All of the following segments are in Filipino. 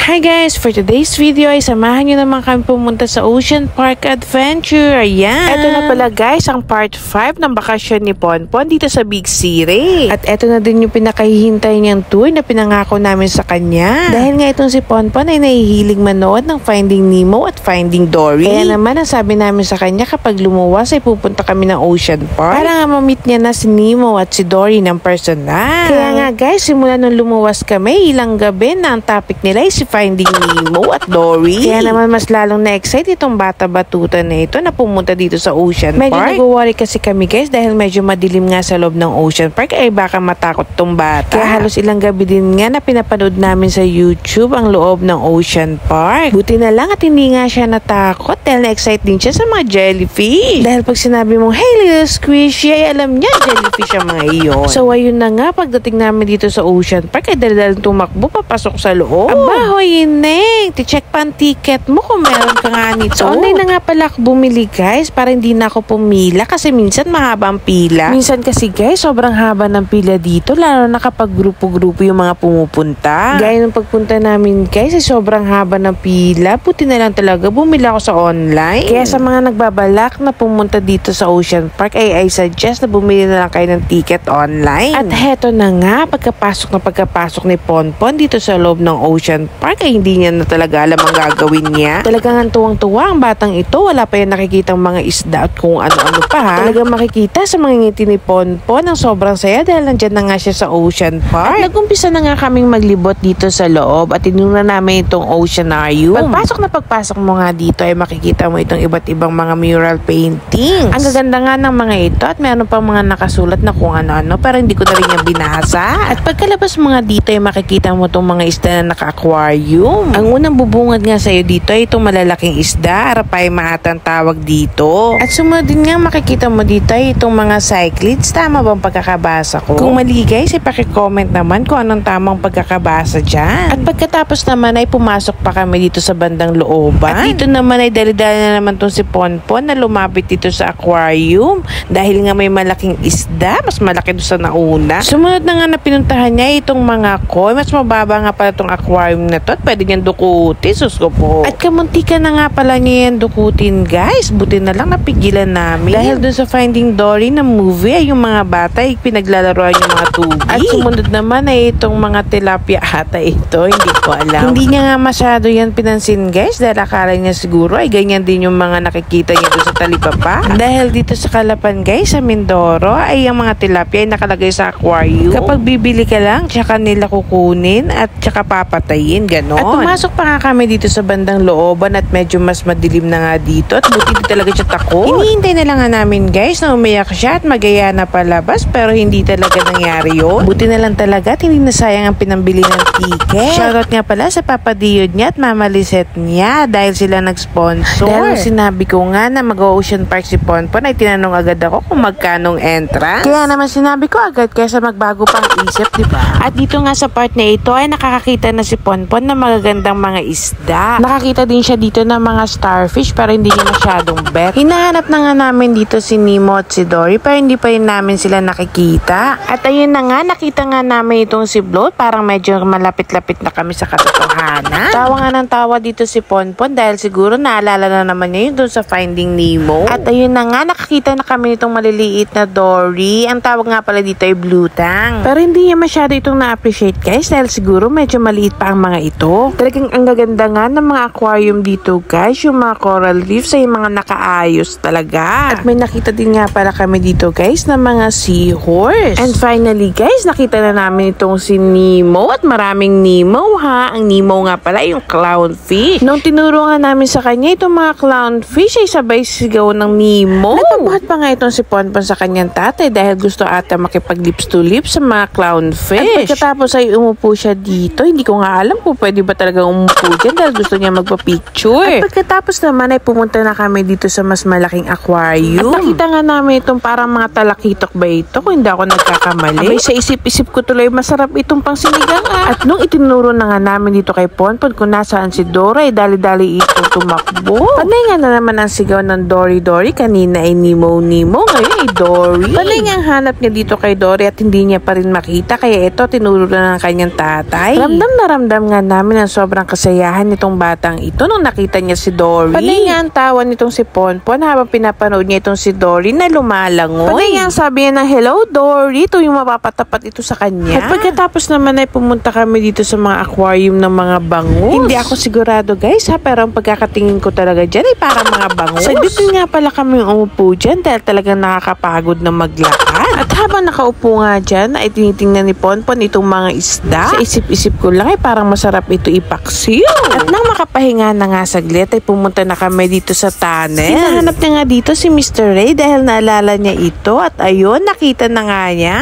Hi guys! For today's video ay samahan nyo naman kami pumunta sa Ocean Park Adventure. Ayan! Ito na pala guys ang part 5 ng bakasyon ni Ponpon dito sa Big City. At ito na din yung pinakahihintay niyang tour na pinangako namin sa kanya. Dahil nga itong si Ponpon ay nahihilig manood ng Finding Nemo at Finding Dory. Kaya naman ang sabi namin sa kanya kapag lumuwas ay pupunta kami ng Ocean Park para nga ma-meet niya na si Nemo at si Dory ng personal. Kaya nga guys, simula nung lumuwas kami, ilang gabi na ang topic nila ay si Finding Nemo at Dory. Kaya naman mas lalong na-excite itong bata-batutan na ito na pumunta dito sa Ocean Park. Medyo nag-worry kasi kami guys dahil medyo madilim nga sa loob ng Ocean Park ay baka matakot itong bata. Kaya halos ilang gabi din nga na pinapanood namin sa YouTube ang loob ng Ocean Park. Buti na lang at hindi nga siya natakot dahil na-excite din siya sa mga jellyfish. Dahil pag sinabi mong, hey little squishy, ay alam niya jellyfish ang mga iyon. So ayun na nga, pagdating namin dito sa Ocean Park ay dali-daling tumakbo papasok sa loob. Aba, hoy Ineng, ti-check pa ang ticket mo kung meron ka nga nito. So online na nga pala ako bumili guys para hindi na ako pumila kasi minsan mahaba ang pila. Minsan kasi guys sobrang haba ng pila dito lalo na kapag grupo-grupo yung mga pumupunta. Gaya ng pagpunta namin guys ay sobrang haba ng pila. Buti na lang talaga bumili ako sa online. Kaya sa mga nagbabalak na pumunta dito sa Ocean Park ay suggest na bumili na lang kayo ng ticket online. At heto na nga pagkapasok ni Ponpon dito sa loob ng Ocean Park ay hindi niya na talaga alam ang gagawin niya. Talagang tuwang-tuwa ang batang ito. Wala pa yan nakikitang mga isda at kung ano-ano pa ha. Talagang makikita sa mga ngiti ni Ponpon ang sobrang saya dahil nandyan na nga siya sa Ocean Park. At nagumpisa na nga kaming maglibot dito sa loob at tinuna namin itong Oceanarium. Pagpasok mo nga dito ay makikita mo itong iba't ibang mga mural paintings. Ang gaganda nga ng mga ito at meron pang mga nakasulat na kung ano-ano pero hindi ko na rin yung binasa. At pagkalabas mo nga dito ay makikita mo itong mga isda na naka-aquarium. Ang unang bubungad nga sa'yo dito ay itong malalaking isda, arapay mahatang tawag dito. At sumunod din nga makikita mo dito ay itong mga cyclids. Tama bang pagkakabasa ko? Kung mali guys, ay paki-comment naman kung anong tamang pagkakabasa dyan. At pagkatapos naman ay pumasok pa kami dito sa bandang looban. At dito naman ay dali-dali na naman itong si Ponpon na lumapit dito sa aquarium dahil nga may malaking isda, mas malaki doon sa nauna. Sumunod na nga na pinuntahan niya itong mga koi. Mas mababa nga pala itong aquarium na to at pwede niyang dukutin. Sus ko po. At kamuntika na nga pala niya yan dukutin guys. Buti na lang napigilan namin. Dahil dun sa Finding Dory na movie ay yung mga bata ay pinaglalaroan yung mga tubig. At sumunod naman ay itong mga tilapia ata ito. Hindi ko alam. Hindi niya nga masyado yan pinansin guys dahil akala niya siguro ay ganyan din yung mga nakikita niya doon sa talipapa. Dahil dito sa Calapan guys sa Mindoro ay ang mga tilapia ay nakalagay sa aquarium. Kapag bibili ka lang tsaka nila kukunin at tsaka papatayin ganon. At pumasok pa nga kami dito sa bandang looban at medyo mas madilim na nga dito at buti di talaga siya takot. Hinihintay na lang nga namin guys na umiyak siya at magaya na palabas pero hindi talaga nangyari yun. Buti na lang talaga at hindi nasayang ang pinambili ng ticket. Shoutout nga pala sa Papa Diod niya at Mama Lisette niya dahil sila nag-sponsor. Dahil sinabi ko nga na mag-Ocean Park si Ponpon ay tinanong agad ako kung magkanong entrance. Kaya naman sinabi ko agad kaysa magbago pang isip, diba? At dito nga sa part na ito ay nakakakita na si Ponpon na magagandang mga isda. Nakakita din siya dito ng mga starfish pero hindi niya masyadong bet. Hinahanap na nga namin dito si Nemo at si Dory pero hindi pa rin namin sila nakikita. At ayun na nga, nakita nga namin itong si Bloat. Parang medyo malapit-lapit na kami sa katotohanan. Tawa nga ng tawa dito si Ponpon dahil siguro naalala na naman niya yun doon sa Finding Nemo. At ayun na nga, nakakita na kami nitong maliliit na Dory. Ang tawag nga pala dito ay Blue Tang. Pero hindi niya masyado itong na-appreciate guys dahil siguro medyo maliit pa ang mga ito. Talagang ang gaganda nga ng mga aquarium dito guys, yung mga coral reefs ay mga nakaayos talaga. At may nakita din nga pala kami dito guys ng mga seahorse. And finally guys, nakita na namin itong si Nemo at maraming Nemo ha. Ang Nemo nga pala yung clownfish. Nung tinuro nga namin sa kanya itong mga clownfish ay sabay sigaw ng Nemo. Natabuhat pa nga itong si Ponpon sa kanyang tatay dahil gusto ata makipag lips to lips sa mga clownfish. At pagkatapos ay umupo siya dito, hindi ko nga alam kung pwede ba talaga umupo dyan dahil gusto niya magpa-picture. At pagkatapos naman ay pumunta na kami dito sa mas malaking aquarium. At nakita nga namin itong parang mga talakitok ba ito kung hindi ako nagkakamali. Abay sa isip-isip ko tuloy masarap itong pang sinigang At nung itinuro na nga namin dito kay Ponpon kung nasaan si Dora ay dali-dali itong tumakbo. Panay nga na naman ang sigaw ng Dory Dory. Kanina ay Nemo Nemo, ngayon ay Dory. Panay nga ang hanap niya dito kay Dory at hindi niya pa rin makita kaya ito tinuro na ng kanyang tatay. Ramdam na ramdam nga namin ang sobrang kasayahan nitong batang ito nung nakita niya si Dory. Panay nga ang tawa nitong si Ponpon habang pinapanood niya itong si Dory na lumalangoy. Panay nga ang sabi niya ng hello Dory, ito yung mapapatapat ito sa kanya. At pagkatapos naman ay pumunta kami dito sa mga aquarium ng mga bangus. Hindi ako sigurado guys ha, pero ang pagkakatingin ko talaga dyan ay parang mga bangus. Sa dito nga pala kami umupo dyan dahil talagang nakakapagod na maglakad. At habang nakaupo nga dyan ay tinitingnan ni Ponpon itong mga isda. Sa isip-isip ko lang ay parang masarap ito ipaksiw. At nang makapahinga na nga saglit ay pumunta na kami dito sa tunnel. Hinahanap niya nga dito si Mr. Ray dahil naalala niya ito at ayun nakita na nga niya.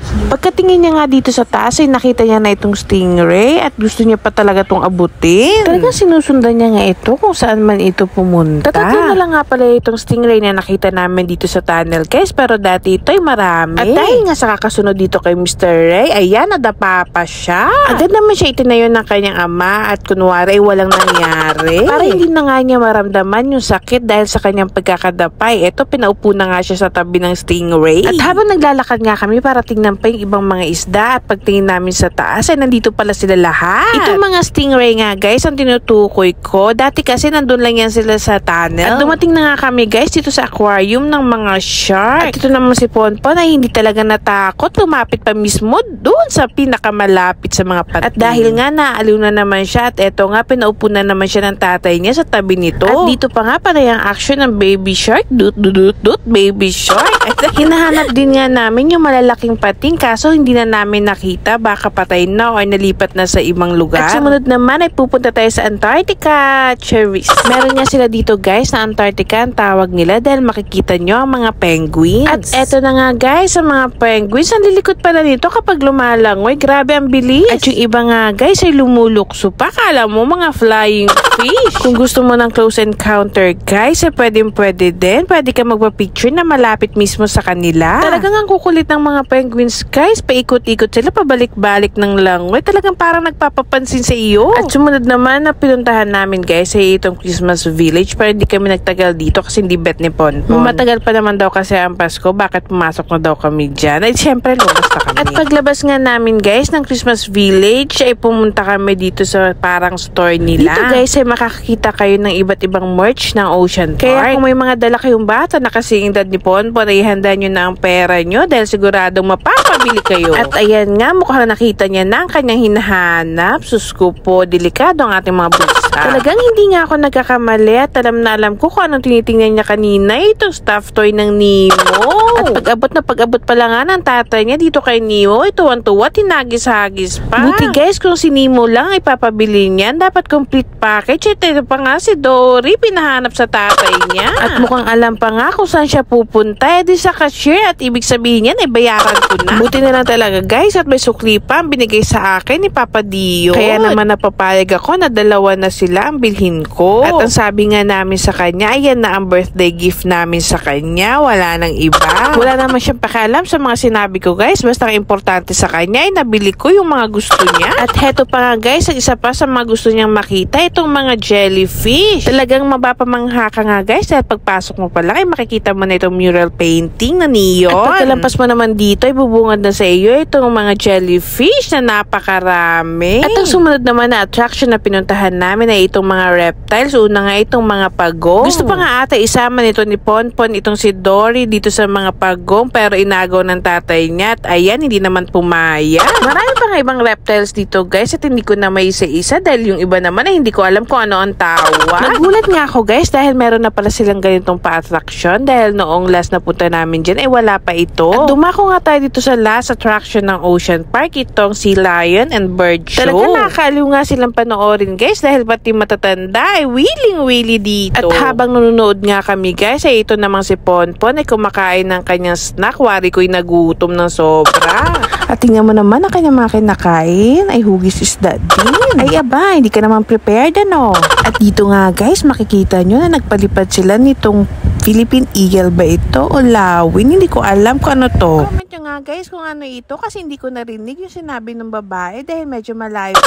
Pagkatingin niya nga dito sa taas ay nakita niya na itong stingray at gusto niya pa talaga itong abutin. Talagang sinusundan niya nga ito kung saan man ito pumunta. Tatlo na lang nga pala itong stingray na nakita namin dito sa tunnel guys, pero dati ito ay marami. At dahil nga sa kakasunod dito kay Mr. Ray, ayan nadapa pa siya. Agad naman siya itinayo ng kanyang ama at kunwari ay walang nangyari. Para hindi na nga niya maramdaman yung sakit dahil sa kanyang pagkakadapay. Ito pinaupo na nga siya sa tabi ng stingray. At habang naglalakad nga kami para tingnan pa yung ibang mga isda at pagtingin namin sa taas ay nandito pala sila lahat. Itong mga stingray nga guys ang tinutukoy ko. Dati kasi nandun lang yan sila sa tunnel. At dumating na nga kami guys dito sa aquarium ng mga shark. At ito naman si Ponpon ay hindi talaga natakot. Lumapit pa mismo doon sa pinakamalapit sa mga pating. At dahil nga naaliw na naman siya at eto nga pinaupo na naman siya ng tatay niya sa tabi nito. At dito pa nga panay ang action ng baby shark. Dut dut dut dut baby shark. At hinahanap din nga namin yung malalaking pating kaso hindi na namin nakita, baka patay na o nalipat na sa ibang lugar. At sumunod naman ay pupunta tayo sa Antarctica. Cherries. Meron nga sila dito guys na Antarctica ang tawag nila dahil makikita nyo ang mga penguins. At eto na nga guys ang mga penguins. Ang lilikot pala nito kapag lumalangoy. Grabe ang bilis. At yung iba nga guys ay lumulukso pa. Kala mo mga flying fish. Kung gusto mo ng close encounter guys ay pwede din. Pwede ka magpa-picture na malapit mismo sa kanila. Talagang ang kukulit ng mga penguins guys, paikot-ikot sila, pabalik-balik ng langoy. Talagang parang nagpapapansin sa iyo. At sumunod naman na pinuntahan namin guys ay itong Christmas Village, pero hindi kami nagtagal dito kasi hindi bet ni Ponpon. Matagal pa naman daw kasi ang Pasko, bakit pumasok na daw kami dyan? Ay syempre lumabas na kami. At paglabas nga namin guys ng Christmas Village ay pumunta kami dito sa parang store nila. Dito guys ay makakakita kayo ng iba't ibang merch ng Ocean Park. Kaya kung may mga dala kayong bata na kasing edad ni Ponpon ay handa nyo na ang pera nyo dahil siguradong mapapabili kayo. At ayan nga, mukhang nakita niya na ang kanyang hinahanap. Sus ko po, delikado ang ating mga bulsa. Talagang hindi nga ako nagkakamali at alam ko kung anong tinitingnan niya kanina. Itong stuffed toy ng Nemo. At pag-abot pa lang nga ng tatay niya dito kay Nemo, tuwan-tuwa, tinagis-hagis pa. Buti guys, kung si Nemo lang ay papabili niyan, dapat complete package. At ito pa nga si Dory, pinahanap sa tatay niya. At mukhang alam pa nga kung saan siya pupunta. Di sa cashier at ibig sabihin yan, bayaran ko na. Buti na lang talaga guys at may sukli pa ang binigay sa akin ni Papa Dio. Kaya naman napapayag ako na dalawa na sila ang bilhin ko. At ang sabi nga namin sa kanya, ayan na ang birthday gift namin sa kanya. Wala nang iba. Wala naman siyang pakialam sa mga sinabi ko guys. Basta ang importante sa kanya ay nabili ko yung mga gusto niya. At heto pa nga guys, ang isa pa sa mga gusto niyang makita, itong mga jellyfish. Talagang mapapamangha ka nga guys dahil pagpasok mo pa lang ay makikita mo na itong mural painting na neon. At pagkalampas mo naman dito ay bubungad na sa iyo itong mga jellyfish na napakarami. At ang sumunod naman na attraction na pinuntahan namin ay itong mga reptiles. Una nga itong mga pagong. Gusto pa nga ata isama nito ni Ponpon itong si Dory dito sa mga pagong pero inagaw ng tatay niya at ayan hindi naman pumaya. Marami pa nga ibang reptiles dito guys at hindi ko na may isa-isa dahil yung iba naman ay hindi ko alam kung ano ang tawag. Nagulat nga ako guys dahil meron na pala silang ganitong pa-attraction dahil noong last na punta namin dyan ay wala pa ito. At dumako nga tayo dito sa last attraction ng Ocean Park, itong Sea Lion and Bird Show. Talaga nakakaaliw nga silang panoorin guys dahil pati matatanda ay willing-willy dito. At habang nanonood nga kami guys ay ito namang si Ponpon ay kumakain ng kanyang snack. Wari ko'y nagutom ng sobra. At tingnan mo naman ang kanyang mga kinakain ay hugis isda din. Ay aba, hindi ka naman prepared ano. At dito nga guys makikita nyo na nagpalipad sila nitong Philippine Eagle ba ito o lawin? Hindi ko alam kung ano to. Comment nyo nga guys kung ano ito kasi hindi ko narinig yung sinabi ng babae dahil medyo malayo.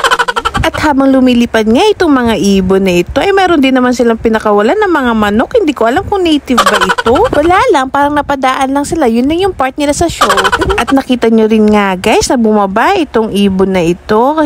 At habang lumilipad nga itong mga ibon na ito, ay meron din naman silang pinakawalan ng mga manok. Hindi ko alam kung native ba ito. Wala lang, parang napadaan lang sila. Yun lang yung part nila sa show. At nakita nyo rin nga guys na bumaba itong ibon na ito.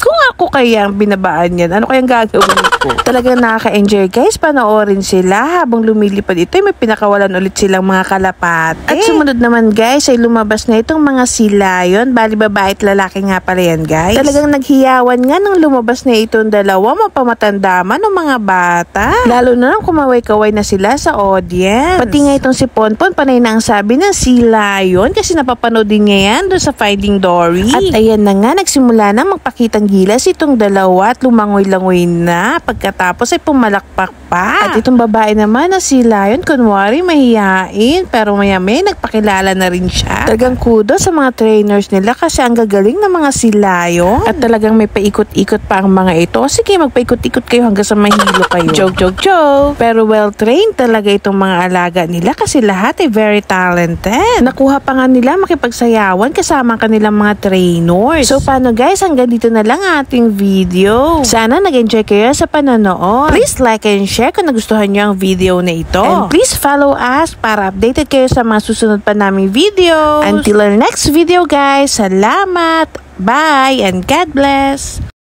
kung ako kaya ang binabaan yan, ano kayang gagawin ko? Talagang nakaka-enjoy guys, panoorin sila habang lumilipad ito, may pinakawalan ulit silang mga kalapate. At sumunod naman guys ay lumabas na itong mga silayon, bali babae at lalaki nga pala yan guys. Talagang naghiyawan nga nung lumabas na itong dalawa, mapamatanda man ng mga bata. Lalo na nang kumaway-kaway na sila sa audience. Pati nga itong si Ponpon, panay na ang sabi ng silayon kasi napapanood din niya yan doon sa Finding Dory. At ayan na nga, nagsimula na magpakitang gilas itong dalawa at lumangoy-langoy na. Pagkatapos ay pumalakpak pa. At itong babae naman na si Lion, kunwari mahihain, pero maya-may nagpakilala na rin siya. Talagang kudo sa mga trainers nila kasi ang gagaling ng mga si Lion. At talagang may paikot-ikot pa ang mga ito. Sige, magpaikot-ikot kayo hanggang sa mahilo kayo. Joke. Pero well-trained talaga itong mga alaga nila kasi lahat ay very talented. Nakuha pa nga nila makipagsayawan kasama ang kanilang mga trainers. So paano guys, hanggang dito na lang ating video. Sana nag-enjoy kayo sa panonood. Please like and share kung nagustuhan nyo ang video na ito. And please follow us para updated kayo sa mga susunod pa naming video. Until our next video guys, salamat, bye, and God bless!